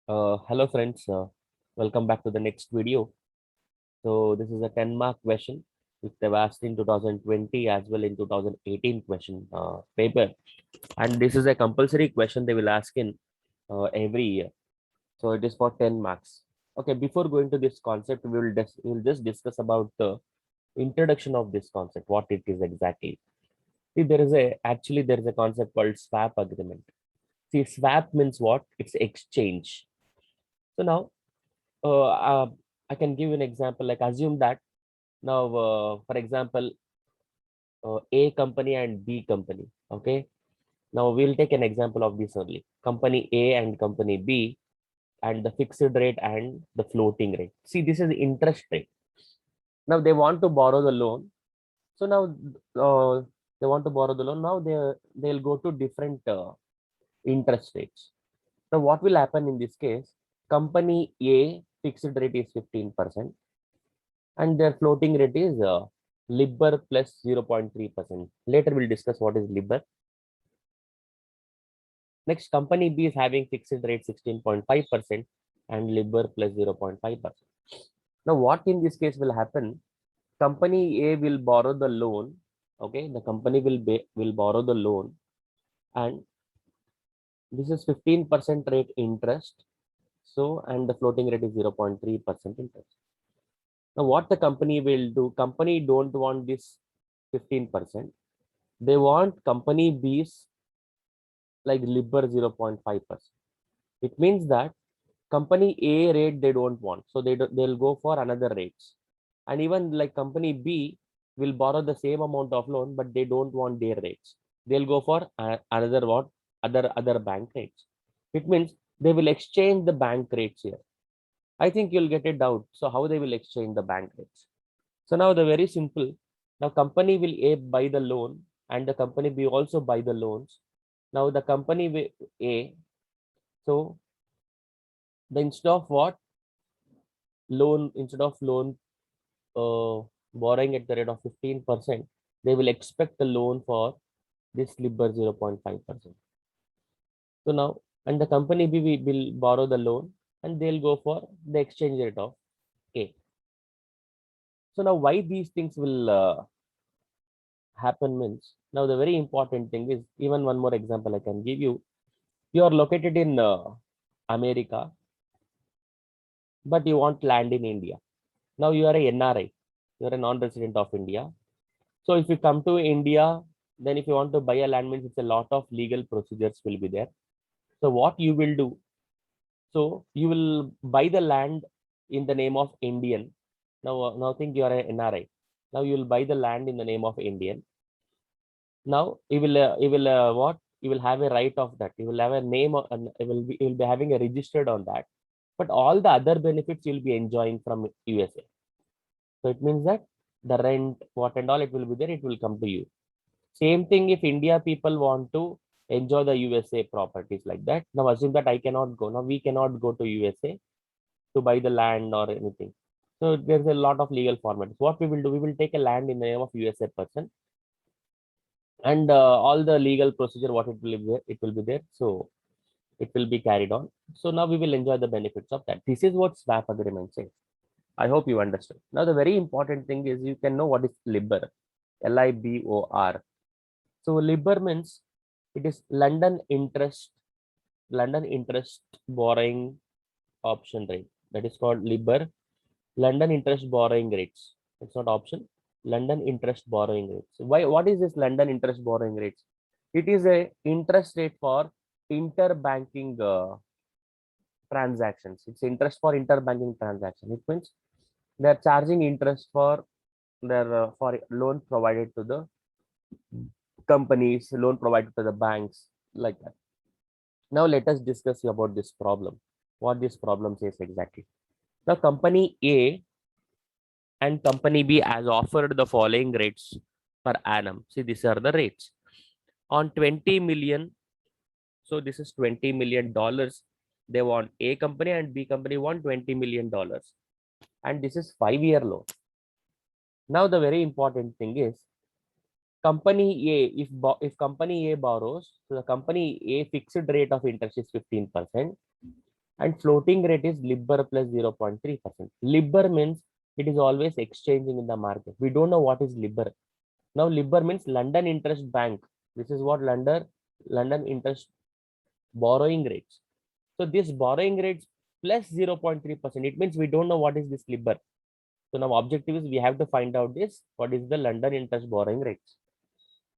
Hello friends, welcome back to the next video. So this is a 10 mark question which they've asked in 2020 as well in 2018 question paper, and this is a compulsory question they will ask in every year. So it is for 10 marks. Okay, before going to this concept, we will just discuss about the introduction of this concept, what it is exactly. See, there is a concept called swap agreement. See, swap means what? It's exchange. So now uh, uh, I can give you an example. Like assume that now, for example, A company and B company. Okay. Now we'll take an example of this only. Company A and company B, and the fixed rate and the floating rate. See, this is the interest rate. Now they want to borrow the loan. So now they want to borrow the loan. Now they'll go to different interest rates. Now what will happen in this case? Company A fixed rate is 15%, and their floating rate is Libor plus 0.3%. Later we'll discuss what is Libor. Next, company B is having fixed rate 16.5% and Libor plus 0.5%. Now, what in this case will happen? Company A will borrow the loan. Okay, the company will borrow the loan, and this is 15% rate interest. So, and the floating rate is 0.3% interest. Now, what the company will do? Company don't want this 15%. They want company B's like Libor 0.5%. It means that company A rate they don't want, so they'll go for another rates. And even like company B will borrow the same amount of loan, but they don't want their rates. They'll go for another what other bank rates. It means they will exchange the bank rates here. I think you'll get a doubt. So how they will exchange the bank rates? So now the very simple. Now company will A buy the loan and the company B also buy the loans. Now the company A, so the instead of loan uh, borrowing at the rate of 15%, they will expect the loan for this Libor 0.5%. So now, and the company B will borrow the loan and they'll go for the exchange rate of A. So now why these things will happen means, now the very important thing is, even one more example I can give you. You are located in America, but you want land in India. Now you are a NRI, you are a non-resident of India. So if you come to India, then if you want to buy a land means it's a lot of legal procedures will be there. So what you will do? So you will buy the land in the name of Indian. Now think you are an NRI. Now you will buy the land in the name of Indian. Now you will what? You will have a right of that. You will have a name and you will be having a registered on that. But all the other benefits you'll be enjoying from USA. So it means that the rent, what and all it will be there, it will come to you. Same thing if India people want to enjoy the USA properties like that. Now assume that I cannot go. Now we cannot go to USA to buy the land or anything. So there's a lot of legal formats. What we will do, we will take a land in the name of USA person, and all the legal procedure, what it will be there, it will be there. So it will be carried on. So now we will enjoy the benefits of that. This is what swap agreement says. I hope you understood. Now the very important thing is you can know what is Libor, Libor. So Libor means it is London interest borrowing option rate. That is called Libor, London interest borrowing rates. It's not option. London interest borrowing rates. Why? What is this London interest borrowing rates? It is a interest rate for interbanking transactions. It's interest for interbanking transaction. It means they are charging interest for their for loan provided to the companies, loan provided to the banks, like that. Now let us discuss about this problem. What this problem says exactly. Now company A and company B has offered the following rates per annum. See, these are the rates. On 20 million, so this is $20 million. They want A company and B company want $20 million. And this is 5-year loan. Now the very important thing is company A, if company A borrows, so the company A fixed rate of interest is 15%, and floating rate is LIBOR plus 0.3%. LIBOR means it is always exchanging in the market. We don't know what is LIBOR. Now LIBOR means London Interest Bank. This is what London Interest borrowing rates. So this borrowing rates plus 0.3%. It means we don't know what is this LIBOR. So now objective is we have to find out this, what is the London interest borrowing rates.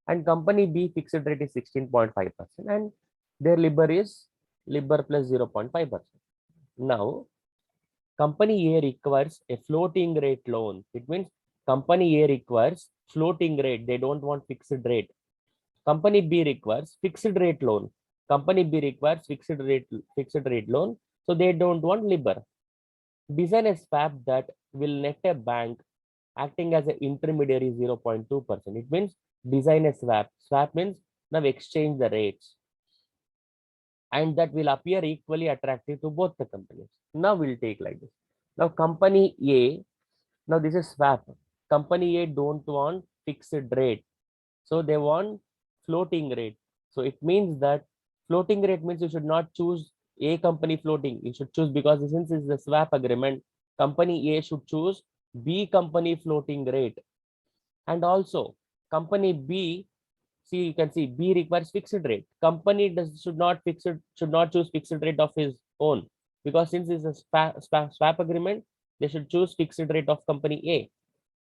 And company B fixed rate is 16.5% and their LIBOR is LIBOR plus 0.5%. Now company A requires a floating rate loan. It means company A requires floating rate. They don't want fixed rate. Company B requires fixed rate loan. Company B requires fixed rate loan. So they don't want LIBOR. Design a swap that will net a bank acting as an intermediary 0.2%. It means design a swap. Swap means now exchange the rates. And that will appear equally attractive to both the companies. Now we'll take like this. Now company A, now this is swap. Company A don't want fixed rate. So they want floating rate. So it means that floating rate means you should not choose A company floating. You should choose, because since it's the swap agreement, company A should choose B company floating rate. And also company B, see, you can see B requires fixed rate. Company should not choose fixed rate of his own, because since it's a swap agreement, they should choose fixed rate of company A.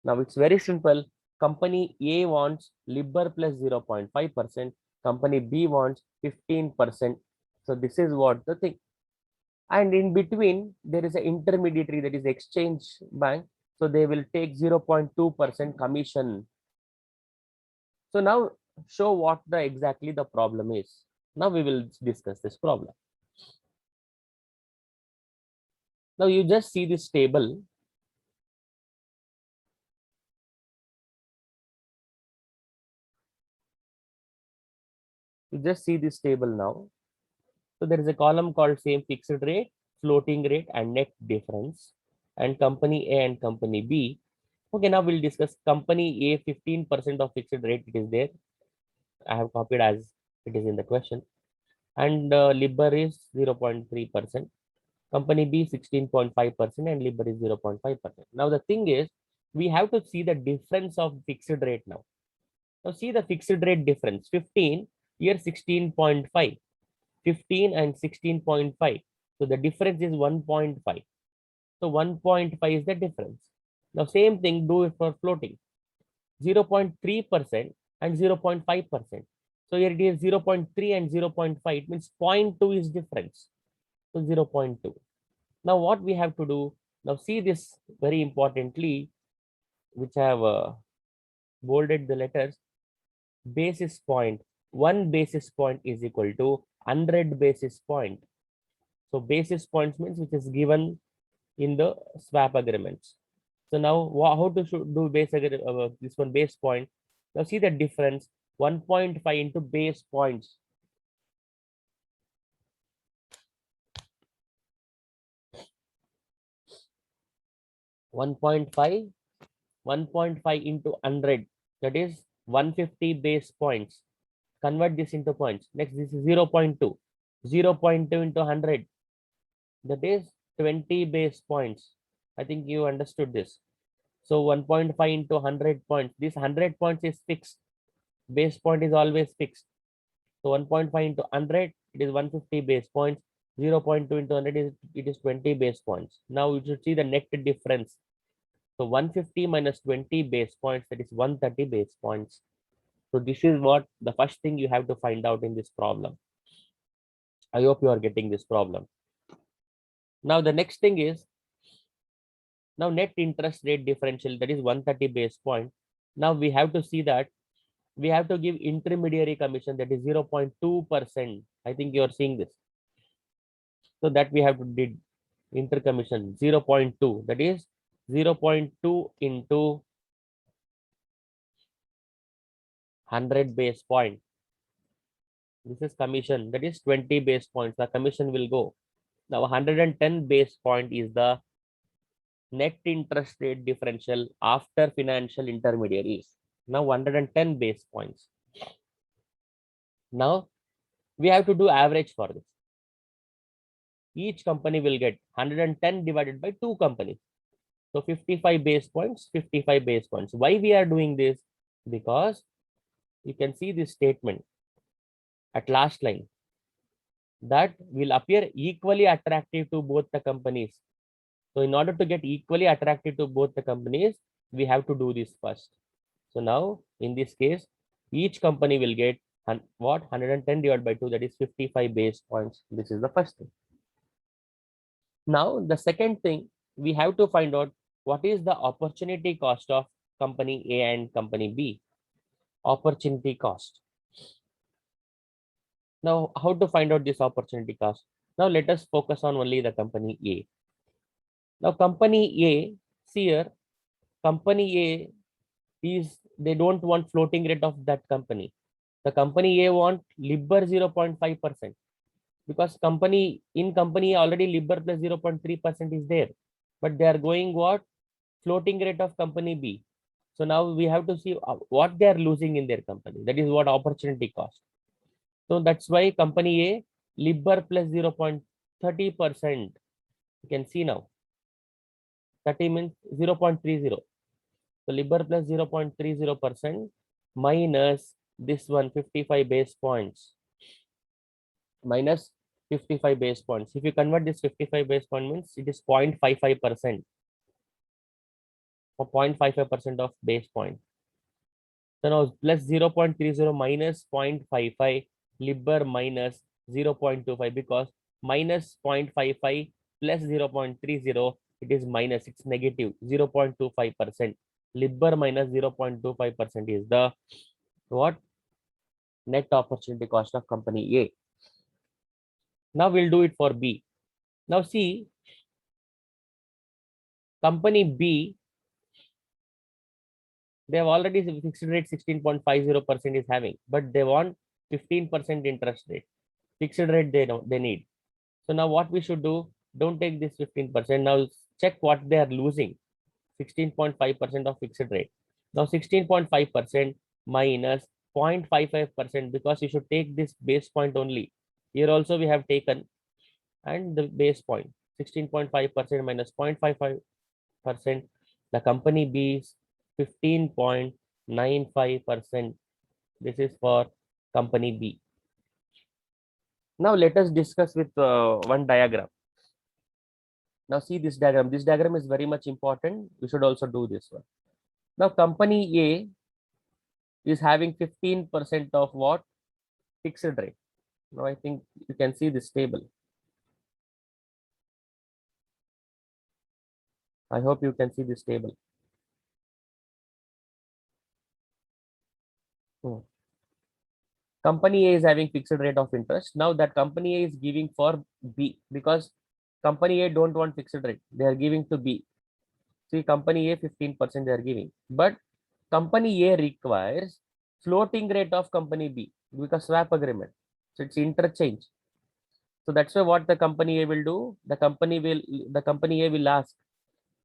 Now it's very simple. Company A wants LIBOR plus 0.5%. Company B wants 15%. So this is what the thing. And in between, there is an intermediary, that is exchange bank. So they will take 0.2% commission. So now show what exactly the problem is. Now we will discuss this problem. Now you just see this table. You just see this table now. So there is a column called same fixed rate, floating rate, and net difference. And company A and company B. Okay, now we'll discuss company A, 15% of fixed rate, it is there. I have copied as it is in the question. And LIBOR is 0.3%. Company B 16.5% and LIBOR is 0.5%. Now the thing is, we have to see the difference of fixed rate now. Now see the fixed rate difference. 15, here 16.5. 15 and 16.5. So the difference is 1.5. So 1.5 is the difference. Now same thing, do it for floating. 0.3% and 0.5%. So here it is 0.3 and 0.5. It means 0.2 is difference. So 0.2. Now what we have to do, now see this very importantly, which I have bolded the letters, basis point. 1 basis point is equal to 100 basis point. So basis points means which is given in the swap agreements. So now how to do this one base point. Now see the difference, 1.5 into base points. 1.5 into 100, that is 150 base points. Convert this into points. Next, this is 0.2. 0.2 into 100, that is 20 base points. I think you understood this. So 1.5 into 100 points. This 100 points is fixed. Base point is always fixed. So 1.5 into 100, it is 150 base points. 0.2 into 100 is 20 base points. Now you should see the net difference. So 150 minus 20 base points, that is 130 base points. So this is what the first thing you have to find out in this problem. I hope you are getting this problem. Now the next thing is, now net interest rate differential, that is 130 base point. Now we have to see that we have to give intermediary commission, that is 0.2%. I think you are seeing this. So that we have to did intercommission 0.2, that is 0.2 into 100 base point. This is commission, that is 20 base points. The commission will go. Now 110 base point is the net interest rate differential after financial intermediaries. Now 110 base points. Now we have to do average for this. each company will get 110 divided by 2 companies. So 55 base points, 55 base points. Why we are doing this? Because you can see this statement at last line that will appear equally attractive to both the companies. So in order to get equally attractive to both the companies, we have to do this first. So now in this case, each company will get what 110 divided by 2, that is 55 base points. This is the first thing. Now the second thing, we have to find out what is the opportunity cost of company A and company B. Opportunity cost. Now how to find out this opportunity cost? Now let us focus on only the company A. Now company A, see here, company A is, they don't want floating rate of that company. The company A want Libor 0.5%, because company A already Libor plus 0.3% is there, but they are going what? Floating rate of company B. So now we have to see what they are losing in their company. That is what opportunity cost. So that's why company A Libor plus 0.30%. You can see now 30 means 0.30. So Libor plus 0.30% minus this one 55 base points, minus 55 base points. If you convert this 55 base point means it is 0.55%, or 0.55% of base point. So now plus 0.30 minus 0.55, Libor minus 0.25, because minus 0.55 plus 0.30, it is minus, it's negative 0.25%. Libor minus 0.25% is the what? Net opportunity cost of company A. Now we'll do it for B. Now see, company B, they have already fixed rate 16.50% is having, but they want 15% interest rate. Fixed rate they need. So now what we should do? Don't take this 15%. Now check what they are losing. 16.5% of fixed rate. Now 16.5% minus 0.55%, because you should take this base point only. Here also we have taken, and the base point 16.5% minus 0.55%. The company B is 15.95%. This is for company B. Now let us discuss with one diagram. Now see this diagram. This diagram is very much important. You should also do this one. Now company A is having 15% of what? Fixed rate. Now I think you can see this table. I hope you can see this table. Company A is having fixed rate of interest. Now that company A is giving for B, because company A don't want fixed rate. They are giving to B. See, company A 15% they are giving, but company A requires floating rate of company B because swap agreement. So it's interchange. So that's why what the company A will do, the company A will ask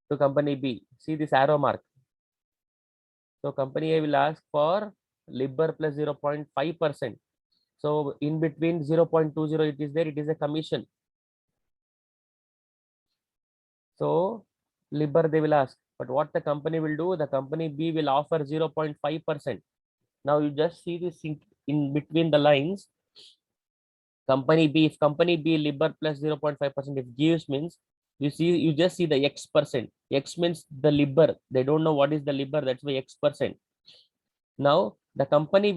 to company B. See this arrow mark. So company A will ask for Libor plus 0.5%. So in between 0.20 it is there, it is a commission. So Libor they will ask, but what the company will do, the company B will offer 0.5%. Now you just see this in between the lines. Company B, if company B Libor plus 0.5%, if gives means you just see the X percent. X means the Libor. They don't know what is the Libor, that's why X percent. Now the company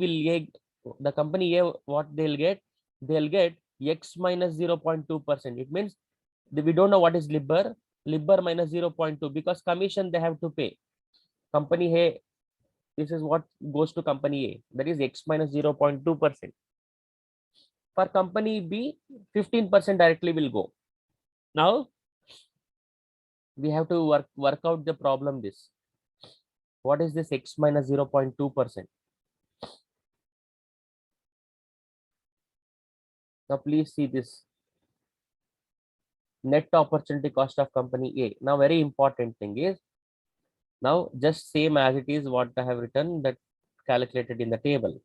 A, what they'll get? They'll get X minus 0.2%. It means we don't know what is Libor. Libor minus 0.2, because commission they have to pay. Company A, this is what goes to company A, that is X minus 0.2%. For company B, 15% directly will go. Now we have to work out the problem. This, what is this X minus 0.2%? Now please see this net opportunity cost of company A. Now very important thing is, now just same as it is what I have written, that calculated in the table.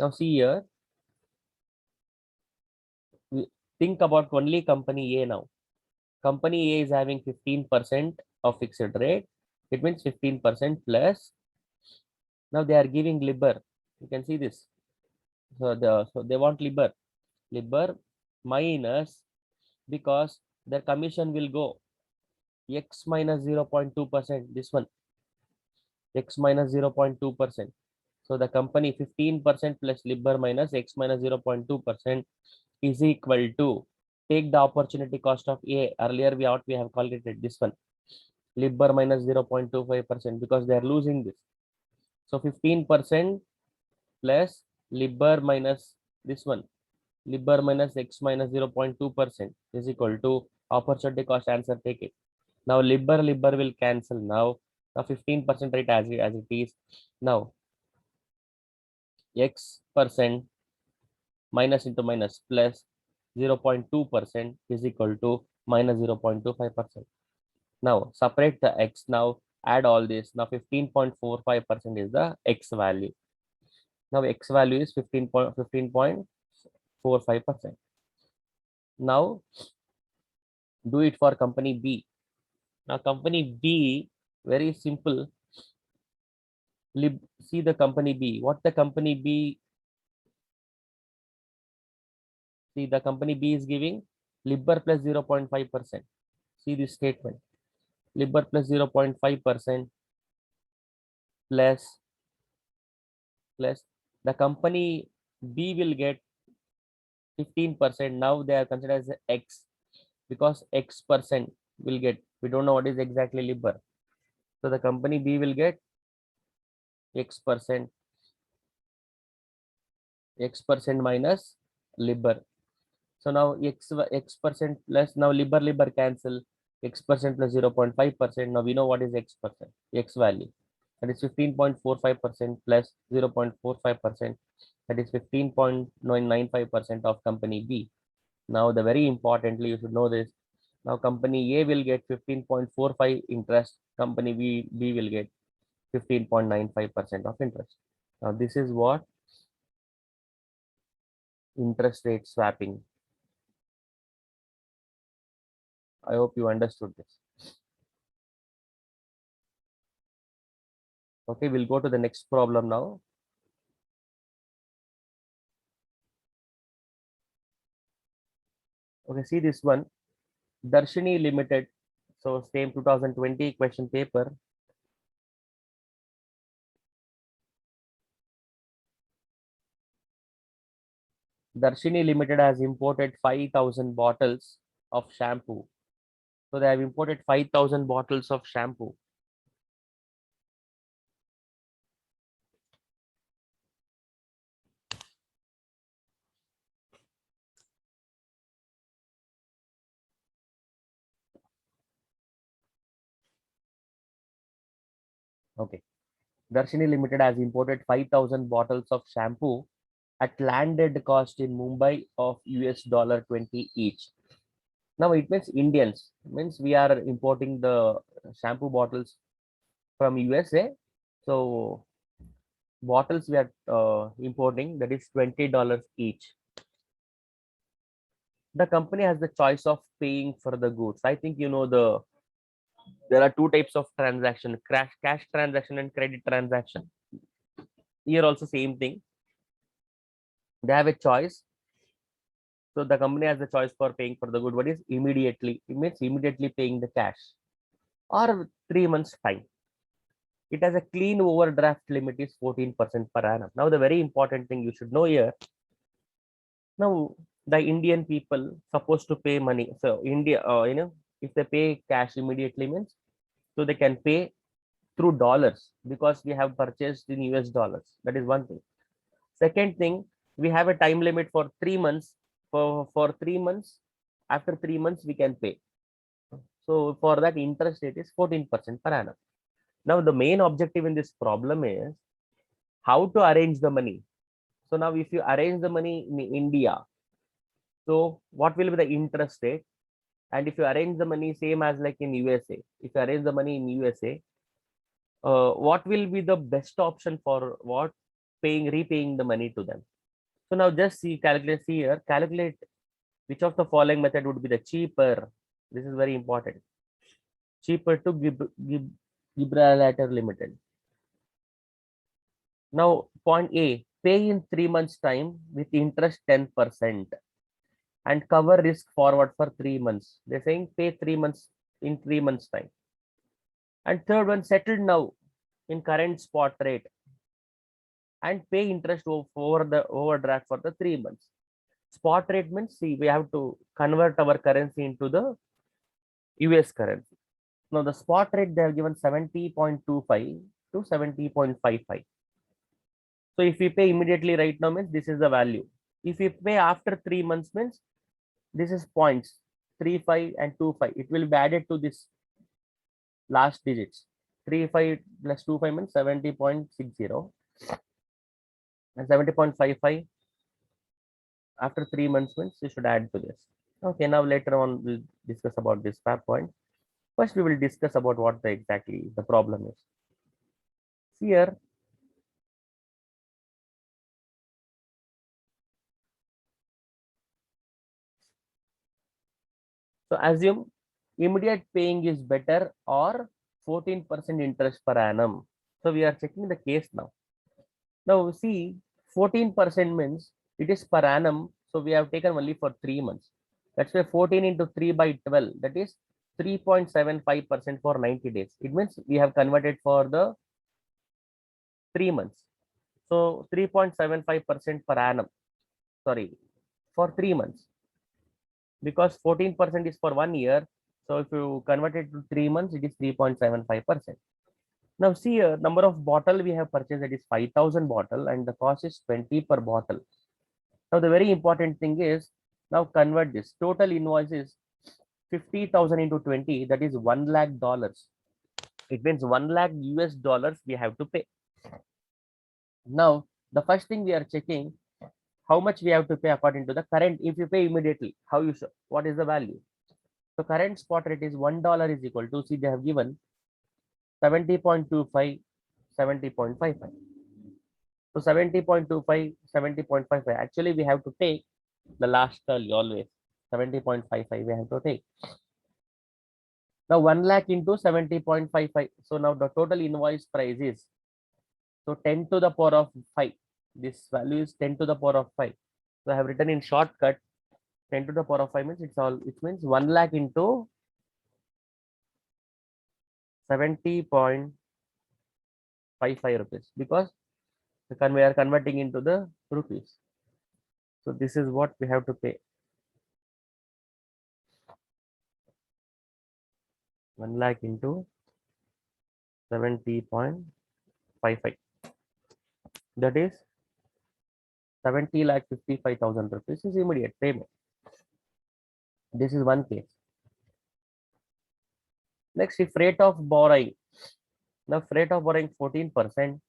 Now see here, think about only company A now. Company A is having 15% of fixed rate. It means 15% plus. Now they are giving Libor. You can see this. So they want Libor. Libor minus, because their commission will go x minus 0.2%. This one x minus 0.2%. So the company 15% plus Libor minus x minus 0.2% is equal to, take the opportunity cost of A. Earlier we have calculated this one. Libor minus 0.25% because they are losing this. So 15% plus Libor minus this one. Libor minus x minus 0.2% is equal to opportunity cost, answer, take it. Now Libor will cancel now. Now 15% rate as it is. Now x percent minus into minus plus 0.2% is equal to minus 0.25%. Now separate the x. Now add all this. Now 15.45% is the x value. Now x value is 15.45%. Now do it for company B. Now company B, very simple. See the company B. What the company B? See the company B is giving Libor plus 0.5%. See this statement. Libor plus 0.5% plus the company B will get 15%. Now they are considered as X because X percent will get. We don't know what is exactly Libor. So the company B will get X percent minus Libor. So now X percent plus, now Libor cancel, X percent plus 0.5%. Now we know what is X percent, X value. That is 15.45% plus 0.45%. That is 15.95% of company B. Now the very importantly, you should know this. Now company A will get 15.45 interest. Company B will get 15.95% of interest. Now this is what interest rate swapping. I hope you understood this. Okay, we'll go to the next problem now. Okay, see this one. Darshini Limited. So same 2020 question paper. Darshini Limited has imported 5,000 bottles of shampoo. So they have imported 5,000 bottles of shampoo. Okay. Darshini Limited has imported 5,000 bottles of shampoo at landed cost in Mumbai of $20 each. Now it means Indians. It means we are importing the shampoo bottles from USA. So bottles we are importing, that is $20 each. The company has the choice of paying for the goods. I think you know there are two types of transaction: cash transaction and credit transaction. Here also same thing. They have a choice. So the company has the choice for paying for the good. What is immediately? It means immediately paying the cash or 3 months time. It has a clean overdraft limit is 14% per annum. Now the very important thing you should know here. Now the Indian people supposed to pay money. So India, if they pay cash immediately means, so they can pay through dollars because we have purchased in US dollars. That is one thing. Second thing, we have a time limit for 3 months. For 3 months, after 3 months we can pay. So for that interest rate is 14% per annum. Now the main objective in this problem is how to arrange the money. So now if you arrange the money in India, so what will be the interest rate? And if you arrange the money same as like in USA, if you arrange the money in USA, what will be the best option for what? repaying the money to them. So now just see here, calculate which of the following method would be the cheaper. This is very important. Cheaper to Gibraltar Limited. Now, point A, pay in 3 months' time with interest 10% and cover risk forward for 3 months. They're saying pay 3 months in 3 months' time. And third one, settled now in current spot rate and pay interest over the overdraft for the 3 months. Spot rate means, see, we have to convert our currency into the US currency. Now, the spot rate they have given 70.25 to 70.55. So if we pay immediately right now means this is the value. If we pay after 3 months means this is points 35 and 25. It will be added to this last digits. 35 plus 25 means 70.60 and 70.55 after 3 months means you should add to this. Okay, now later on we'll discuss about this point. First we will discuss about what exactly the problem is. Here so assume immediate paying is better or 14% interest per annum. So we are checking the case now. Now see 14% means it is per annum. So we have taken only for 3 months. That's why 14 into 3 by 12, that is 3.75% for 90 days. It means we have converted for the 3 months. So 3.75% per annum. Sorry, for 3 months. Because 14% is for 1 year. So if you convert it to 3 months, it is 3.75%. Now see here, number of bottle we have purchased, that is 5,000 bottle and the cost is 20 per bottle. Now the very important thing is, now convert this. Total invoice is 50,000 into 20, that is $1 lakh. It means 1 lakh US dollars we have to pay. Now the first thing we are checking, how much we have to pay according to the current. If you pay immediately, how you show, what is the value? So current spot rate is $1 is equal to, see they have given 70.25, 70.55. So 70.25, 70.55. Actually, we have to take the last term always. 70.55 we have to take. Now 1 lakh into 70.55. So now the total invoice price is, so 10 to the power of 5. This value is 10 to the power of 5. So I have written in shortcut 10 to the power of 5 means it means 1 lakh into 70.55 rupees, because we are converting into the rupees. So this is what we have to pay. 1 lakh into 70.55. That is 70,55,000 rupees is immediate payment. This is one case. Next, if rate of borrowing. Now, rate of borrowing 14%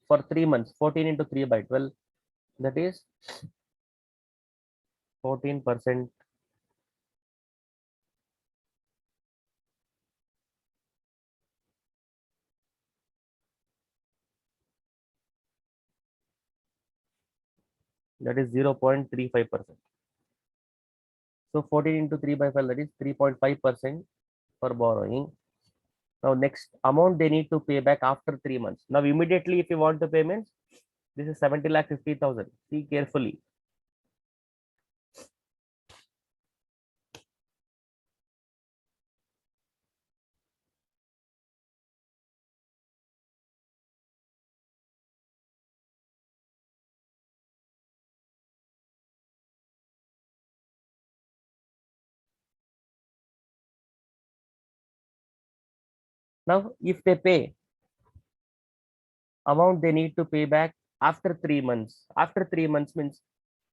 for 3 months. 14 into 3 by 12. That is 14%. That is 0.35%. So 14 into 3 by 12, that is 3.5% for borrowing. Now next amount they need to pay back after 3 months. Now immediately if you want to payments, this is 70,50,000. See carefully. Now if they pay, amount they need to pay back after 3 months. After 3 months means,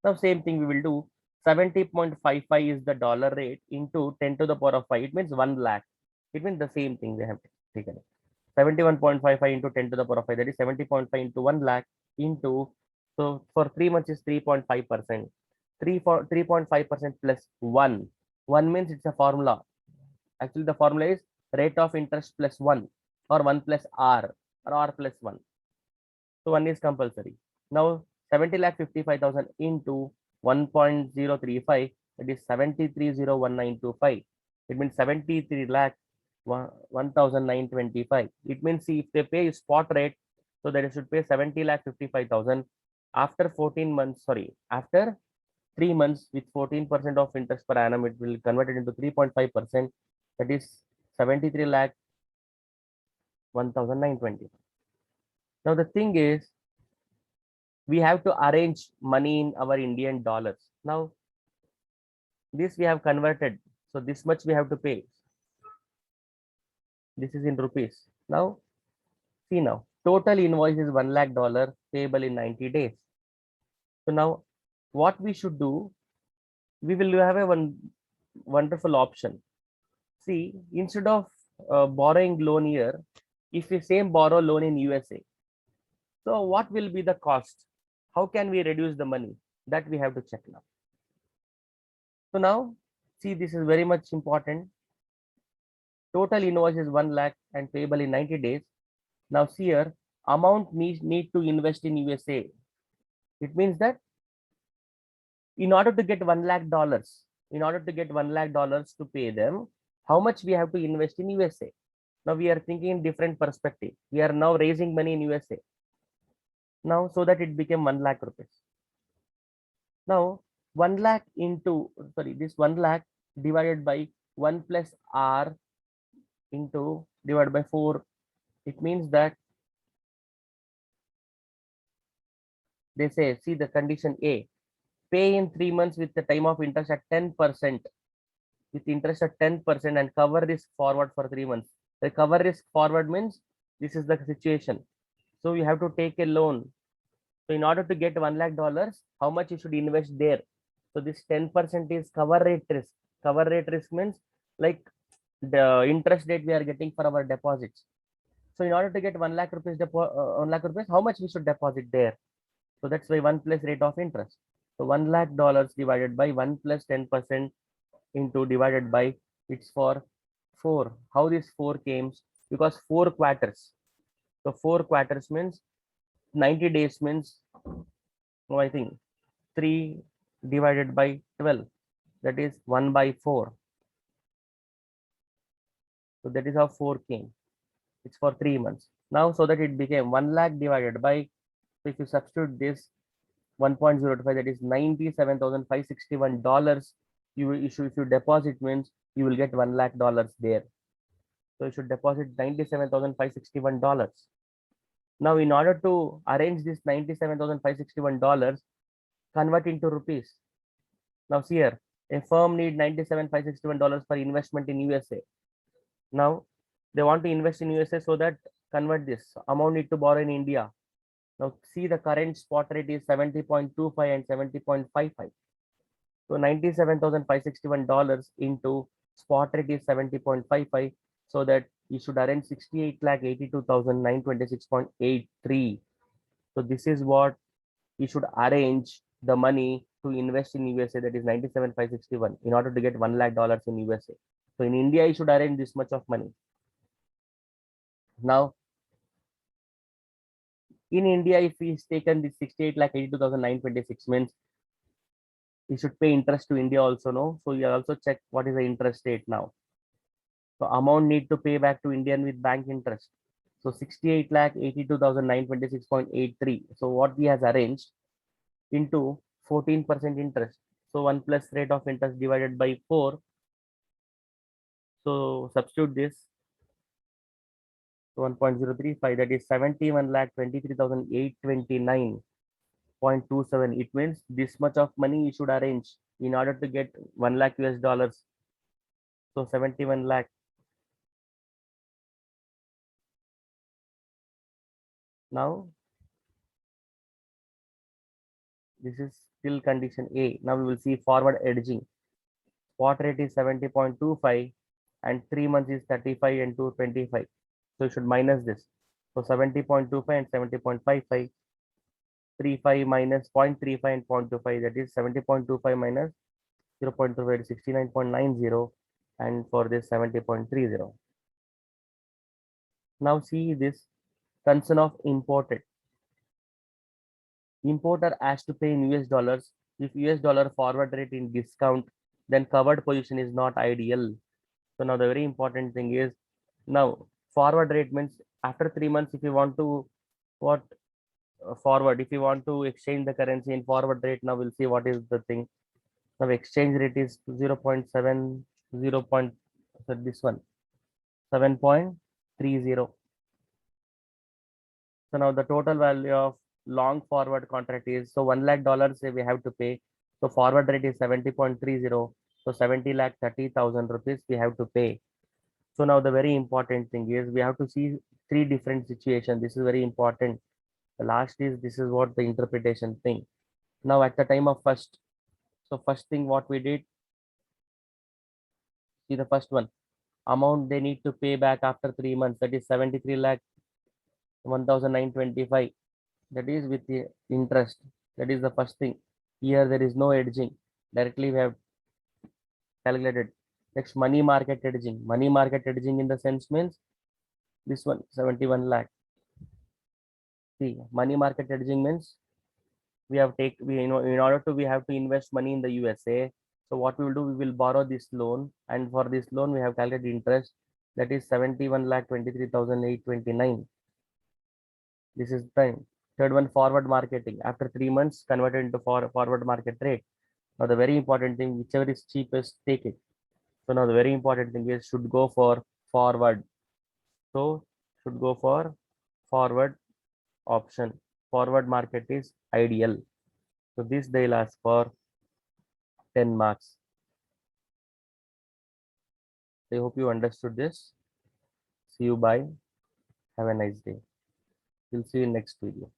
now same thing we will do. 70.55 is the dollar rate into 10 to the power of 5. It means 1 lakh. It means the same thing they have taken. 71.55 into 10 to the power of 5. That is 70.5 into 1 lakh into, so for 3 months is 3.5%. 3.5% plus 1. 1 means it's a formula. Actually the formula is rate of interest plus 1 or 1 plus R or R plus 1. So 1 is compulsory. Now 70 lakh 55,000 into 1.035, that is 73,01925. It means 73 lakh 1,925. It means if they pay spot rate, so they should pay 70 lakh 55,000 after 14 months. Sorry, after 3 months with 14% of interest per annum, it will convert it into 3.5%. That is 73 lakh 1,920. Now the thing is, we have to arrange money in our Indian dollars. Now this we have converted. So this much we have to pay. This is in rupees. Now see, now total invoice is $1 lakh payable in 90 days. So now what we should do, we will have a wonderful option. See, instead of borrowing loan here, if we same borrow loan in USA, so what will be the cost? How can we reduce the money? That we have to check now. So now, see, this is very much important. Total invoice is 1 lakh and payable in 90 days. Now see here, amount need to invest in USA. It means that in order to get $1 lakh, to pay them, how much we have to invest in USA? Now we are thinking in different perspective. We are now raising money in USA. Now so that it became 1 lakh rupees. Now 1 lakh into, sorry, this 1 lakh divided by 1 plus R into divided by 4. It means that they say, see the condition A, pay in 3 months with the time of interest at 10%, with interest at 10% and cover risk forward for 3 months. The cover risk forward means this is the situation. So you have to take a loan. So in order to get $1 lakh, how much you should invest there? So this 10% is cover rate risk. Cover rate risk means like the interest rate we are getting for our deposits. So in order to get 1 lakh rupees, 1 lakh rupees, how much we should deposit there? So that's why 1 plus rate of interest. So $1 lakh divided by 1 plus 10% into divided by, it's for 4. How this 4 came? Because 4 quarters. So 4 quarters means 90 days means, no, I think 3 divided by 12. That is 1 by 4. So that is how 4 came. It's for 3 months. Now so that it became 1 lakh divided by, so if you substitute this 1.025, that is $97,561. You should, if you deposit means you will get $1 lakh there. So you should deposit $97,561. Now in order to arrange this $97,561, convert into rupees. Now see here, a firm need $97,561 for investment in USA. Now they want to invest in USA, so that convert this amount need to borrow in India. Now see, the current spot rate is 70.25 and 70.55. So $97,561 into spot rate is 70.55. So that you should arrange 68,82,926.83. So this is what you should arrange the money to invest in USA, that is 97,561, in order to get $1 lakh in USA. So in India, you should arrange this much of money. Now in India, if he's taken this 68,82,926 means you should pay interest to India also, no? So you also check what is the interest rate now. So amount need to pay back to Indian with bank interest. So 68,82,926.83. So what we has arranged into 14% interest. So 1 plus rate of interest divided by 4. So substitute this. 1.035, that is 71,23,829.27. It means this much of money you should arrange in order to get 1 lakh US. So 71 lakh. Now this is still condition A. Now we will see forward edging. Spot rate is 70.25 and 3 months is 35 and 225. So you should minus this. So 70.25 and 70.55. 35 minus 0.35 and 0.25, that is 70.25 minus 0.25 is 69.90, and for this 70.30. Now see this concern of imported. Importer has to pay in US dollars. If US dollar forward rate in discount, then covered position is not ideal. So now the very important thing is, now forward rate means after 3 months, if you want to what forward, if you want to exchange the currency in forward rate, now we'll see what is the thing. Now exchange rate is 0.7, 0. So this one 7.30. So now the total value of long forward contract is, so 1 lakh dollars we have to pay. So forward rate is 70.30. So 70 lakh 30,000 rupees we have to pay. So now the very important thing is we have to see three different situations. This is very important. The last is, this is what the interpretation thing. Now at the time of first, so first thing what we did, see the first one, amount they need to pay back after 3 months, that is 73 lakh 1,925. That is with the interest. That is the first thing. Here there is no edging. Directly we have calculated. Next, money market edging. Money market edging in the sense means this one 71 lakh. See, money market edging means we have in order to we have to invest money in the USA. So what we will do, we will borrow this loan, and for this loan we have calculated interest, that is 71 lakh 23,829. This is time. Third one, forward marketing. After 3 months, converted into forward market rate. Now the very important thing, whichever is cheapest, take it. So now the very important thing is should go for forward. So should go for forward option. Forward market is ideal. So this they'll ask for 10 marks. I hope you understood this. See you. Bye. Have a nice day. We'll see you in next video.